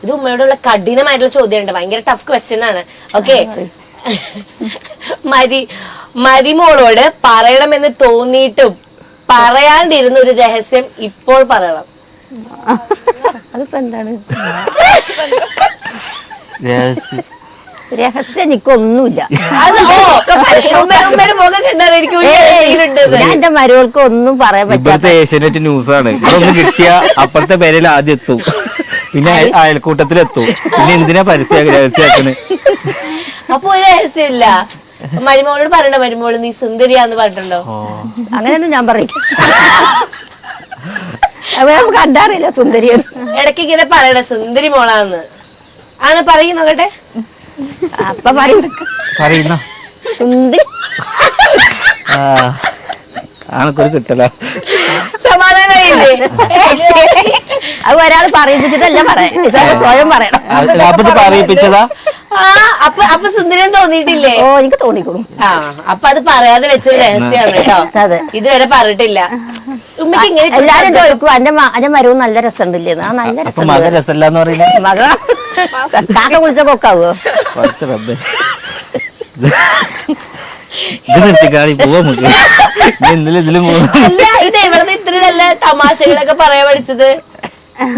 ഇത് ഉമ്മയോടുള്ള കഠിനമായിട്ടുള്ള ചോദ്യമുണ്ട്, ഭയങ്കര ടഫ് ക്വസ്റ്റ്യൻ ആണ്. ഓക്കെ, മരിമോളോട് പറയണമെന്ന് തോന്നിയിട്ടും പറയാണ്ടിരുന്ന ഒരു രഹസ്യം ഇപ്പോൾ പറയണം. അതിപ്പോ എന്താണ് രഹസ്യം? എനിക്കൊന്നുമില്ല. ഞാൻ എന്റെ മരുകൾക്ക് ഒന്നും പറയാൻ പറ്റില്ല. ഏഷ്യാനെറ്റ് ന്യൂസാണ്, ഇതൊന്നും കിട്ടിയ അപ്പുറത്തെ പേരിൽ ആദ്യം എത്തും, പിന്നെ അയൽക്കൂട്ടത്തിലെത്തും. പിന്നെ എന്തിനാ രഹസ്യാക്കുന്നത്? അപ്പൊ ഒരു രഹസ്യമില്ല. മരുമോളോട് പറയണ്ട, മരുമോള് നീ സുന്ദരിയാന്ന് പറഞ്ഞിട്ടുണ്ടോ? അങ്ങനെയൊന്നും ഞാൻ പറയില്ല. നമുക്ക് കണ്ടറിയില്ല സുന്ദരി. ഇടയ്ക്ക് ഇങ്ങനെ പറയണ സുന്ദരി മോളാന്ന് ആണ് പറയുന്നോട്ടെ. അപ്പൊ പറയുന്ന സുന്ദരി ആണക്കൊരു കിട്ടല. സമാധാനമായില്ലേ? അത് ഒരാൾ പറയിപ്പിച്ചിട്ടല്ല പറയാൻ, സ്വയം പറയണം. അപ്പൊ പറയിപ്പിച്ചതാ. അപ്പൊ സുന്ദരം തോന്നിയിട്ടില്ലേ? ഓ, എനിക്ക് തോന്നിക്കോളും. അപ്പൊ അത് പറയാതെ വെച്ചൊരു രഹസ്യമാണ് കേട്ടോ. ഇതുവരെ പറഞ്ഞിട്ടില്ല. ഉമ്മക്ക് ഇങ്ങനെ എല്ലാരും ചോദിക്കും അന്റെ മരവും നല്ല രസമുണ്ടില്ലേ? ആ, നല്ല രസം. രസമില്ലാന്ന് പറയുന്നത് മക കാക്ക കുളിച്ച കൊക്കാവോ? ഇത് നിർത്തിക്കാടി പോവാ നമുക്ക്. അല്ല, ഇത് എവിടുന്ന് ഇത്ര നല്ല തമാശകളൊക്കെ പറയാൻ പഠിച്ചത്?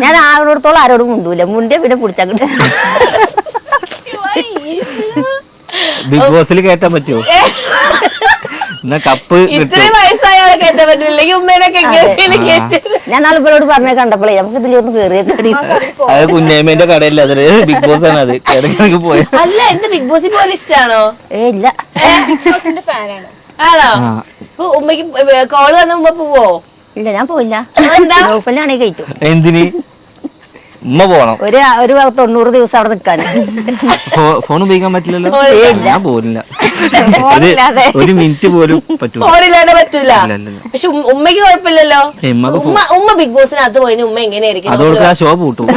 ഞാൻ ആരോടത്തോളം ആരോടും മുണ്ടൂല, മുണ്ടിയ പിന്നെ പിടിച്ചാ. ബിഗ് ബോസിൽ കേട്ടാൻ പറ്റുമോ? കപ്പ് ഇത്രയും വയസ്സായ ആളെ കേട്ടാൻ പറ്റില്ലെങ്കിൽ ഉമ്മേനൊക്കെ ഞാൻ നാളിപ്പോഴോട് പറഞ്ഞ കണ്ടപ്പോഴേ നമുക്ക് ഇതിലൊന്ന് കേറിയ. അത് കുഞ്ഞേമ്മന്റെ കടയില്ല, അത് ബിഗ് ബോസ് ആണ്. അത് ഇടയ്ക്ക് പോയ. അല്ല, എന്ത് ബിഗ് ബോസിൽ പോലെ ഇഷ്ടാണോ? ഇല്ല, ആണോ? ഉമ്മക്ക് കോള് വന്ന ഉമ്മ പോവോ? ഇല്ല, ഞാൻ പോയില്ല. നോപ്പലാണെങ്കിൽ കഴിക്കും. എന്തിന്? ഉമ്മ പോണം. ഒരു 90 ദിവസം അവിടെ നിൽക്കാൻ. ഫോൺ ഉപയോഗിക്കാൻ പറ്റില്ലല്ലോ. ഞാൻ പോലില്ല, ഒരു മിനിറ്റ് പോലും പറ്റൂല. ഫോണില്ലാണ്ട് പറ്റൂല. പക്ഷെ ഉമ്മക്ക് കുഴപ്പമില്ലല്ലോ. ഉമ്മ ബിഗ് ബോസിനകത്ത് പോയിന് ഉമ്മ എങ്ങനെയായിരിക്കും? അതോടൊക്കെ ആ ഷോ പൂട്ടും.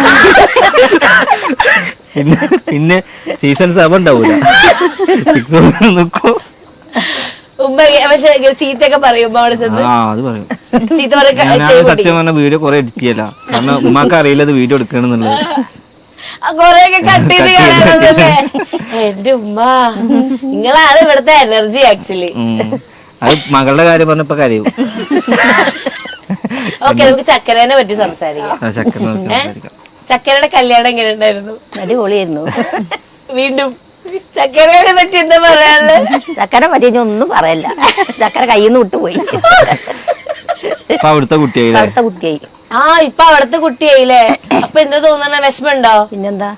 പിന്നെ സീസൺ 7 ഉണ്ടാവൂല. നിക്കും. ഉമ്മ പക്ഷെ ചീത്തയൊക്കെ പറയും ഉമ്മ അവിടെ ചെന്ന്. അത് പറയും. ചീത്ത സത്യം പറഞ്ഞ വീഡിയോ കൊറേ എഡിറ്റ് ചെയ്യല, കാരണം ഉമ്മാക്ക് അറിയില്ല ഇത് വീഡിയോ എടുക്കണെന്നുള്ളത്. കൊറേയൊക്കെ കട്ട് ചെയ്ത് കാണാനല്ലേ. എന്റെ ഉമ്മ, നിങ്ങളാണ് ഇവിടുത്തെ എനർജി ആക്ച്വലി. അത് മകളുടെ കാര്യം പറഞ്ഞപ്പോ കരയും. ഓക്കെ, നമുക്ക് ചക്കരനെ പറ്റി സംസാരിക്കാം. ചക്കരയുടെ കല്യാണം എങ്ങനെ ഉണ്ടായിരുന്നു? അടിപൊളിയായിരുന്നു. വീണ്ടും ചക്കരനെ പറ്റി എന്താ പറയാനുള്ളത്? ചക്കര പറ്റി ഒന്നും പറയല്ല. ചക്കര കയ്യിൽ നിന്ന് വിട്ടുപോയി. അവിടുത്തെ കുട്ടിയായി. ഇപ്പൊ അവിടുത്തെ കുട്ടിയായില്ലേ? അപ്പൊ എന്താ തോന്നണ? വിഷമുണ്ടോ? പിന്നെന്താ?